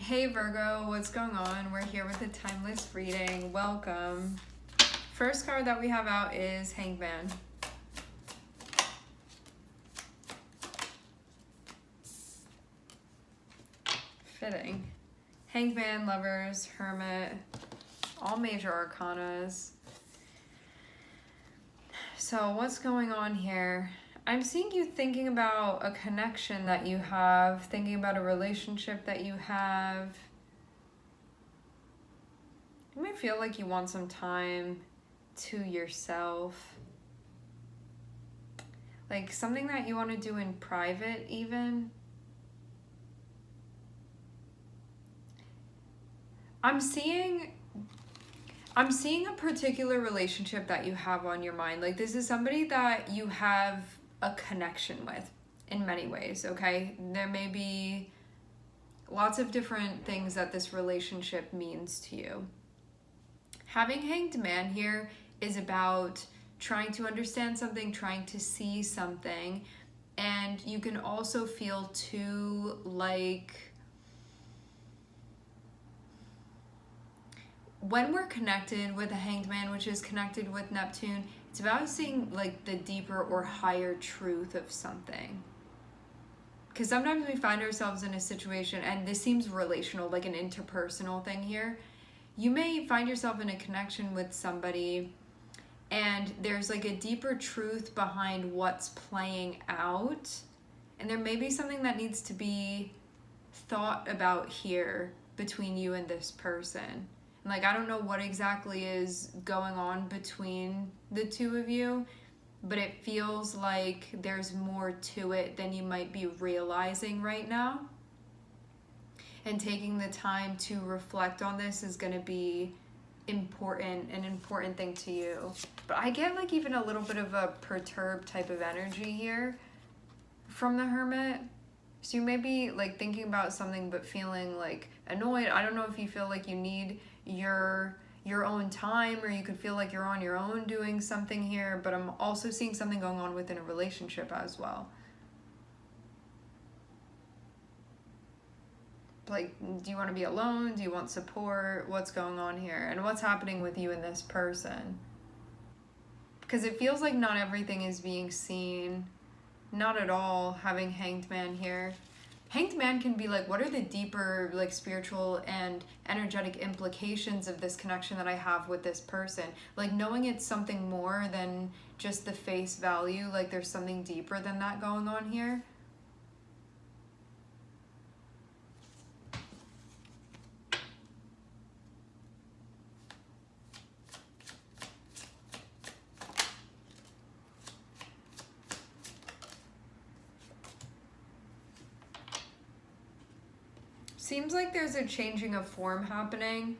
Hey Virgo, what's going on? We're here with a timeless reading. Welcome. First card that we have out is Hangman. Fitting. Hangman, Lovers, Hermit, all major arcanas. So what's going on here? I'm seeing you thinking about a connection that you have, thinking about a relationship that you have. You might feel like you want some time to yourself. Like something that you want to do in private even. I'm seeing a particular relationship that you have on your mind. Like this is somebody that you have a connection with in many ways, okay? There may be lots of different things that this relationship means to you. Having Hanged Man here is about trying to understand something, trying to see something, and you can also feel too like when we're connected with a Hanged Man, which is connected with Neptune, it's about seeing like the deeper or higher truth of something. Because sometimes we find ourselves in a situation, and this seems relational, like an interpersonal thing here. You may find yourself in a connection with somebody, and there's like a deeper truth behind what's playing out, and there may be something that needs to be thought about here between you and this person. Like, I don't know what exactly is going on between the two of you, but it feels like there's more to it than you might be realizing right now. And taking the time to reflect on this is going to be an important thing to you. But I get like even a little bit of a perturbed type of energy here from the Hermit. So you may be like thinking about something but feeling like annoyed. I don't know if you feel like you need your own time, or you could feel like you're on your own doing something here, but I'm also seeing something going on within a relationship as well. Like, do you want to be alone? Do you want support? What's going on here? And what's happening with you and this person? Because it feels like not everything is being seen. Not at all, having Hanged Man here. Hanged Man can be like, what are the deeper, like, spiritual and energetic implications of this connection that I have with this person? Like, knowing it's something more than just the face value, like there's something deeper than that going on here. Seems like there's a changing of form happening,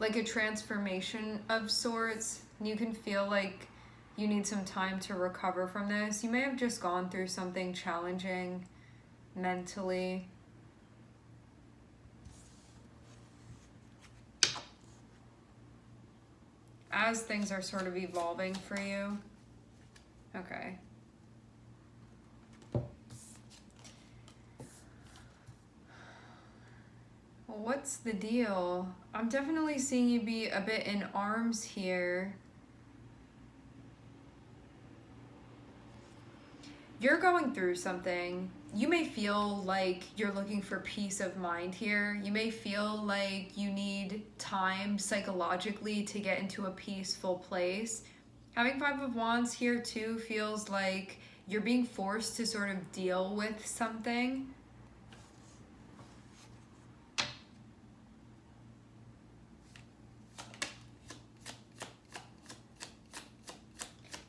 like a transformation of sorts. You can feel like you need some time to recover from this. You may have just gone through something challenging mentally. As things are sort of evolving for you. Okay. Well, what's the deal? I'm definitely seeing you be a bit in arms here. You're going through something. You may feel like you're looking for peace of mind here. You may feel like you need time psychologically to get into a peaceful place. Having Five of Wands here too feels like you're being forced to sort of deal with something.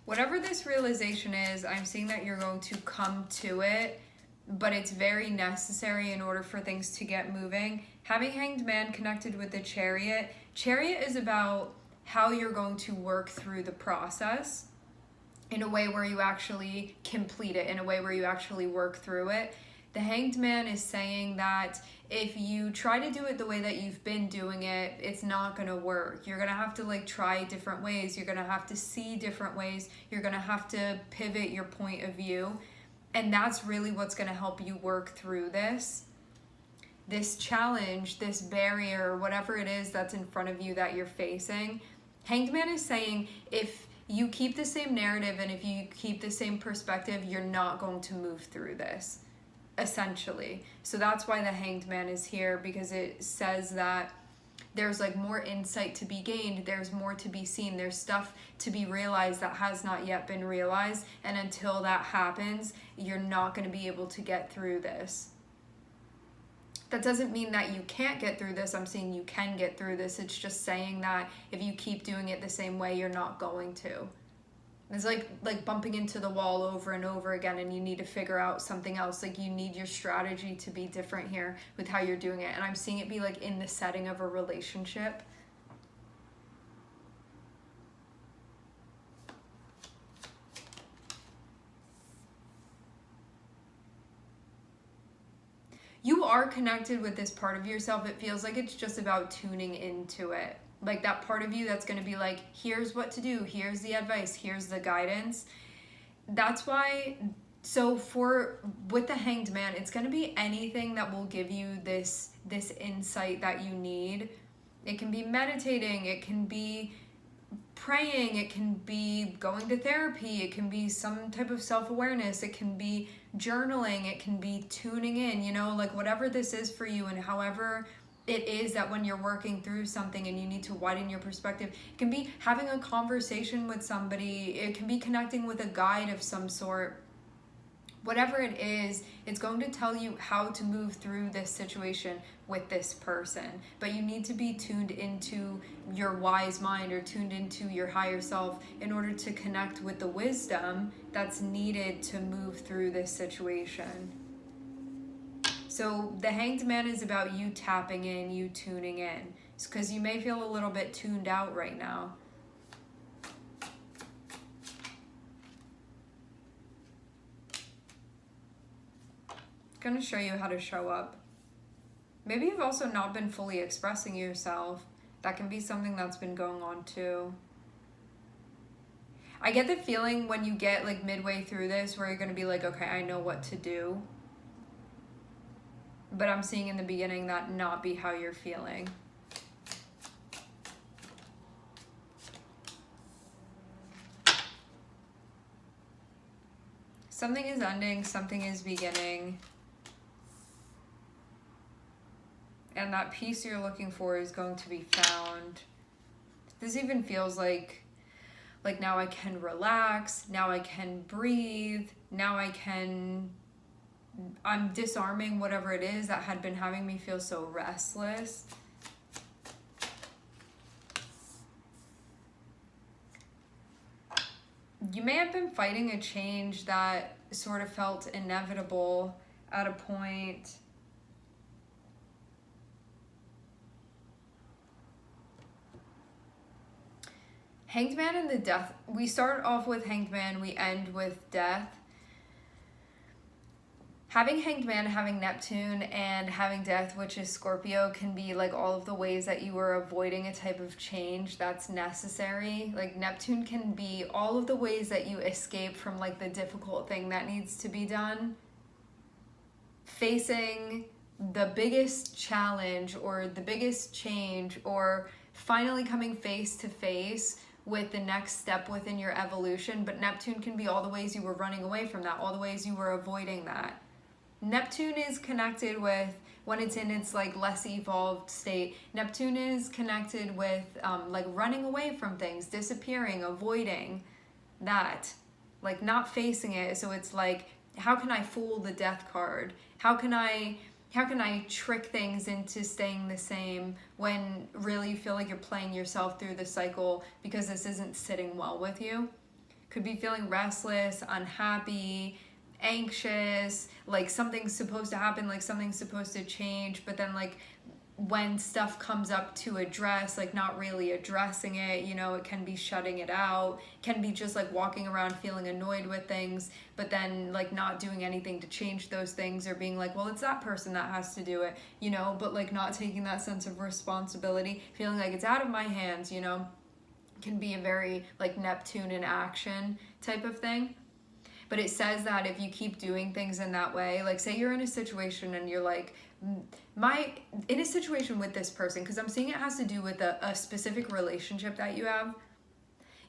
Whatever this realization is, I'm seeing that you're going to come to it, but it's very necessary in order for things to get moving. Having Hanged Man connected with the Chariot, Chariot is about how you're going to work through the process in a way where you actually complete it, in a way where you actually work through it. The Hanged Man is saying that if you try to do it the way that you've been doing it, it's not going to work. You're going to have to like try different ways. You're going to have to see different ways. You're going to have to pivot your point of view. And that's really what's going to help you work through this. this challenge, this barrier, whatever it is that's in front of you that you're facing. Hanged Man is saying if you keep the same narrative and if you keep the same perspective, you're not going to move through this, essentially. So that's why the Hanged Man is here, because it says that there's like more insight to be gained, there's more to be seen, there's stuff to be realized that has not yet been realized, and until that happens, you're not going to be able to get through this. That doesn't mean that you can't get through this. I'm saying you can get through this. It's just saying that if you keep doing it the same way, you're not going to. It's like bumping into the wall over and over again, and you need to figure out something else. Like, you need your strategy to be different here with how you're doing it. And I'm seeing it be like in the setting of a relationship. You are connected with this part of yourself. It feels like it's just about tuning into it. Like that part of you that's going to be like, here's what to do, here's the advice, here's the guidance. That's why, so with the Hanged Man, it's going to be anything that will give you this insight that you need. It can be meditating, it can be praying, it can be going to therapy, it can be some type of self-awareness, it can be journaling, it can be tuning in, you know, like whatever this is for you, and however it is that when you're working through something and you need to widen your perspective, it can be having a conversation with somebody, it can be connecting with a guide of some sort. Whatever it is, it's going to tell you how to move through this situation with this person. But you need to be tuned into your wise mind or tuned into your higher self in order to connect with the wisdom that's needed to move through this situation. So the Hanged Man is about you tapping in, you tuning in. It's because you may feel a little bit tuned out right now. Going to show you how to show up. Maybe you've also not been fully expressing yourself. That can be something that's been going on too. I get the feeling when you get like midway through this where you're going to be like, okay, I know what to do. But I'm seeing in the beginning that not be how you're feeling. Something is ending, something is beginning. And that peace you're looking for is going to be found. This even feels like now I can relax, now I can breathe, now I'm disarming whatever it is that had been having me feel so restless. You may have been fighting a change that sort of felt inevitable at a point. Hanged Man and the Death. We start off with Hanged Man, we end with Death. Having Hanged Man, having Neptune, and having Death, which is Scorpio, can be like all of the ways that you were avoiding a type of change that's necessary. Like Neptune can be all of the ways that you escape from like the difficult thing that needs to be done. Facing the biggest challenge or the biggest change, or finally coming face to face with the next step within your evolution. But Neptune can be all the ways you were running away from that, all the ways you were avoiding that. Neptune is connected with, when it's in its like less evolved state, Neptune is connected with like running away from things, disappearing, avoiding that, like not facing it. So it's like, how can I fool the Death card? How can I trick things into staying the same when really you feel like you're playing yourself through the cycle because this isn't sitting well with you? Could be feeling restless, unhappy, anxious, like something's supposed to happen, like something's supposed to change, but then like when stuff comes up to address, like not really addressing it, you know, it can be shutting it out, can be just like walking around feeling annoyed with things, but then like not doing anything to change those things, or being like, well, it's that person that has to do it, you know, but like not taking that sense of responsibility, feeling like it's out of my hands, you know, can be a very like Neptune in action type of thing. But it says that if you keep doing things in that way, like say you're in a situation and you're like, in a situation with this person, because I'm seeing it has to do with a specific relationship that you have.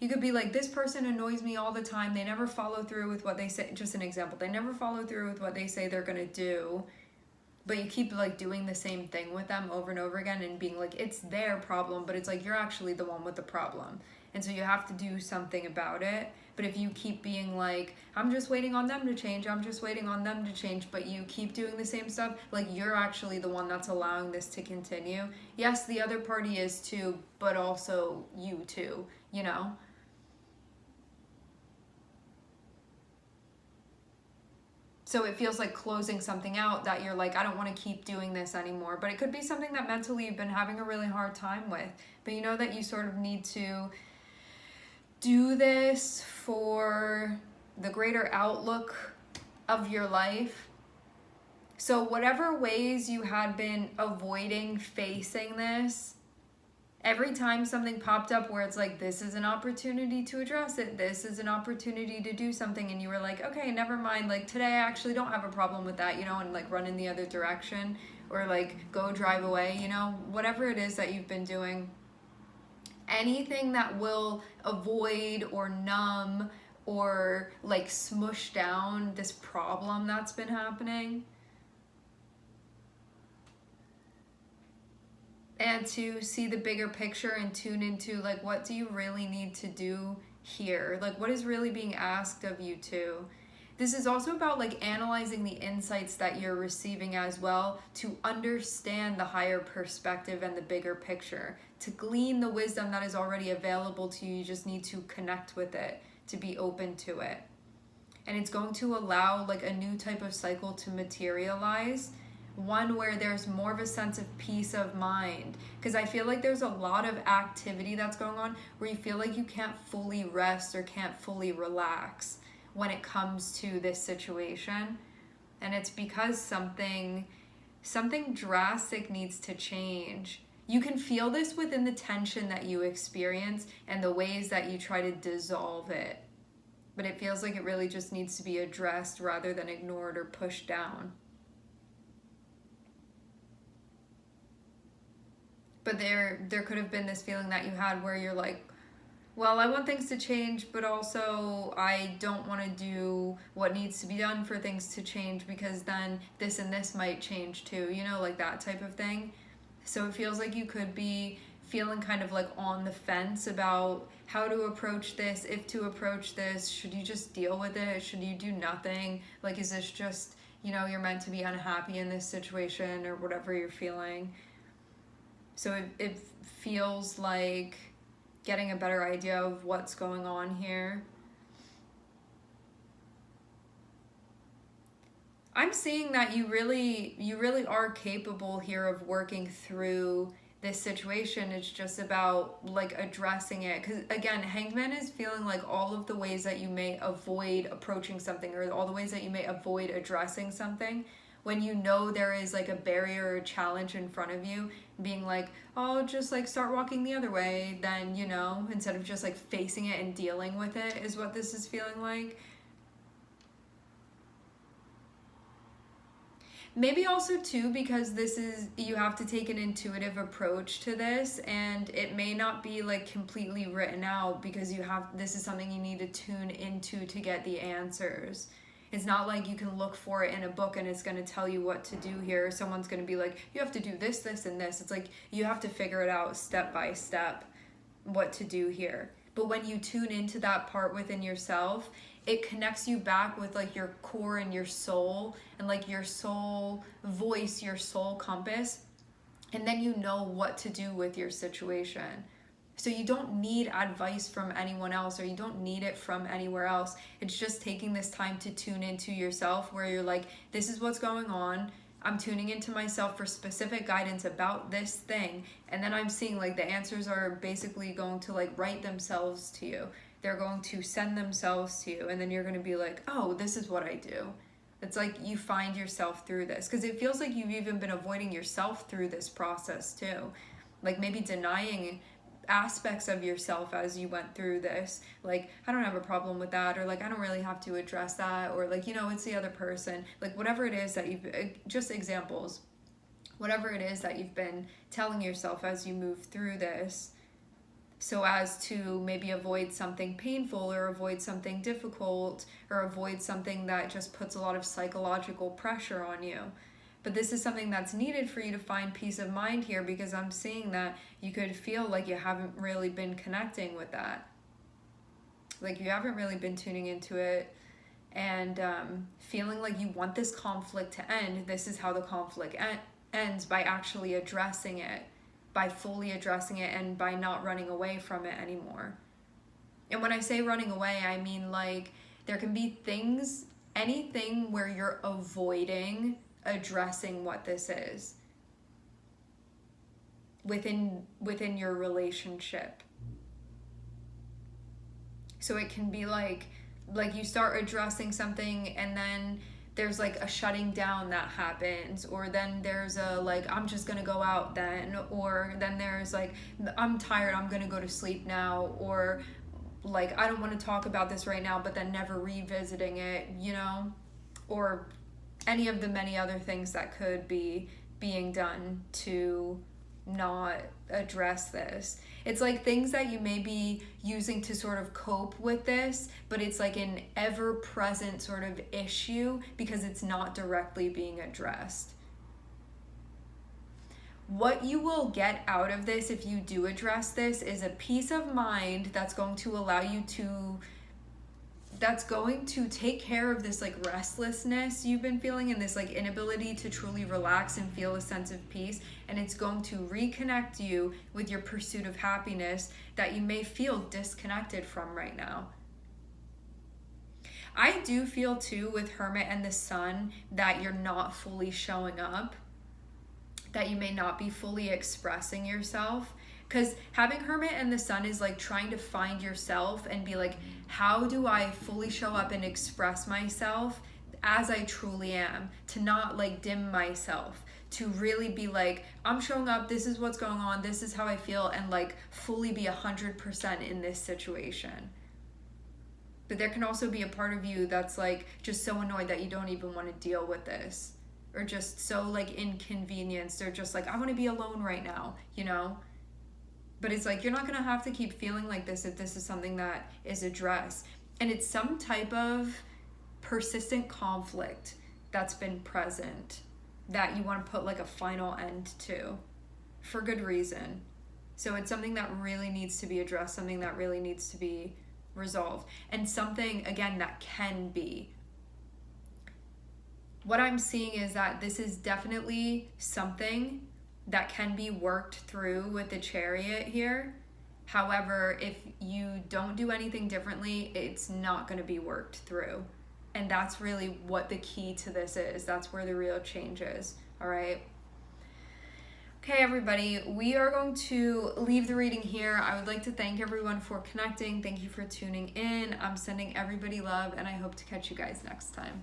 You could be like, this person annoys me all the time. They never follow through with what they say. Just an example. They never follow through with what they say they're going to do. But you keep like doing the same thing with them over and over again and being like, it's their problem, but it's like you're actually the one with the problem. And so you have to do something about it. But if you keep being like, I'm just waiting on them to change, I'm just waiting on them to change, but you keep doing the same stuff, like you're actually the one that's allowing this to continue. Yes, the other party is too, but also you too, you know? So it feels like closing something out that you're like, I don't want to keep doing this anymore. But it could be something that mentally you've been having a really hard time with. But you know that you sort of need to do this for the greater outlook of your life. So whatever ways you had been avoiding facing this, every time something popped up where it's like, this is an opportunity to address it, this is an opportunity to do something, and you were like, okay, never mind, like today I actually don't have a problem with that, you know, and like run in the other direction, or like go drive away, you know, whatever it is that you've been doing, anything that will avoid or numb or like smush down this problem that's been happening. And to see the bigger picture and tune into like, what do you really need to do here? Like, what is really being asked of you too? This is also about like analyzing the insights that you're receiving as well, to understand the higher perspective and the bigger picture. To glean the wisdom that is already available to you, you just need to connect with it, to be open to it. And it's going to allow like a new type of cycle to materialize, one where there's more of a sense of peace of mind. Because I feel like there's a lot of activity that's going on where you feel like you can't fully rest or can't fully relax when it comes to this situation. And it's because something drastic needs to change. You can feel this within the tension that you experience and the ways that you try to dissolve it. But it feels like it really just needs to be addressed rather than ignored or pushed down. But there could have been this feeling that you had where you're like, well, I want things to change, but also I don't want to do what needs to be done for things to change, because then this and this might change too, you know, like that type of thing. So it feels like you could be feeling kind of like on the fence about how to approach this, if to approach this. Should you just deal with it? Should you do nothing? Like, is this just, you know, you're meant to be unhappy in this situation or whatever you're feeling? So it feels like getting a better idea of what's going on here. I'm seeing that you really are capable here of working through this situation. It's just about like addressing it. Because again, Hanged Man is feeling like all of the ways that you may avoid approaching something, or all the ways that you may avoid addressing something, when you know there is like a barrier or a challenge in front of you, being like, oh, just like start walking the other way, then, you know, instead of just like facing it and dealing with it, is what this is feeling like. Maybe also too, because this is, you have to take an intuitive approach to this, and it may not be like completely written out, because this is something you need to tune into to get the answers. It's not like you can look for it in a book and it's going to tell you what to do here. Someone's going to be like, you have to do this, this, and this. It's like you have to figure it out step by step what to do here. But when you tune into that part within yourself, it connects you back with like your core and your soul, and like your soul voice, your soul compass. And then you know what to do with your situation. So you don't need advice from anyone else, or you don't need it from anywhere else. It's just taking this time to tune into yourself, where you're like, this is what's going on. I'm tuning into myself for specific guidance about this thing. And then I'm seeing like the answers are basically going to like write themselves to you. They're going to send themselves to you. And then you're going to be like, oh, this is what I do. It's like you find yourself through this, because it feels like you've even been avoiding yourself through this process too. Like maybe denying aspects of yourself as you went through this. Like, I don't have a problem with that, or like, I don't really have to address that, or like, you know, it's the other person. Like, whatever it is that you've, just examples, whatever it is that you've been telling yourself as you move through this, so as to maybe avoid something painful or avoid something difficult or avoid something that just puts a lot of psychological pressure on you. But this is something that's needed for you to find peace of mind here, because I'm seeing that you could feel like you haven't really been connecting with that. Like you haven't really been tuning into it, and feeling like you want this conflict to end. This is how the conflict ends, by actually addressing it, by fully addressing it, and by not running away from it anymore. And when I say running away, I mean like there can be things, anything where you're avoiding addressing what this is within your relationship. So it can be like you start addressing something, and then there's like a shutting down that happens, or then there's a like, I'm just gonna go out then, or then there's like, I'm tired, I'm gonna go to sleep now, or like, I don't want to talk about this right now, but then never revisiting it, you know, or any of the many other things that could be being done to not address this. It's like things that you may be using to sort of cope with this, but it's like an ever-present sort of issue because it's not directly being addressed. What you will get out of this if you do address this is a peace of mind that's going to allow you to, that's going to take care of this like restlessness you've been feeling and this like inability to truly relax and feel a sense of peace. And it's going to reconnect you with your pursuit of happiness that you may feel disconnected from right now. I do feel too with Hermit and the Sun that you're not fully showing up, that you may not be fully expressing yourself. Because having Hermit and the Sun is like trying to find yourself and be like, how do I fully show up and express myself as I truly am? To not like dim myself, to really be like, I'm showing up, this is what's going on, this is how I feel, and like fully be 100% in this situation. But there can also be a part of you that's like just so annoyed that you don't even want to deal with this, or just so like inconvenienced, or just like, I want to be alone right now, you know? But it's like, you're not going to have to keep feeling like this if this is something that is addressed. And it's some type of persistent conflict that's been present that you want to put like a final end to for good reason. So it's something that really needs to be addressed, something that really needs to be resolved, and something, again, that can be. What I'm seeing is that this is definitely something that can be worked through with the Chariot here. However, if you don't do anything differently, it's not going to be worked through. And that's really what the key to this is. That's where the real change is. All right. Okay, everybody, we are going to leave the reading here. I would like to thank everyone for connecting. Thank you for tuning in. I'm sending everybody love, and I hope to catch you guys next time.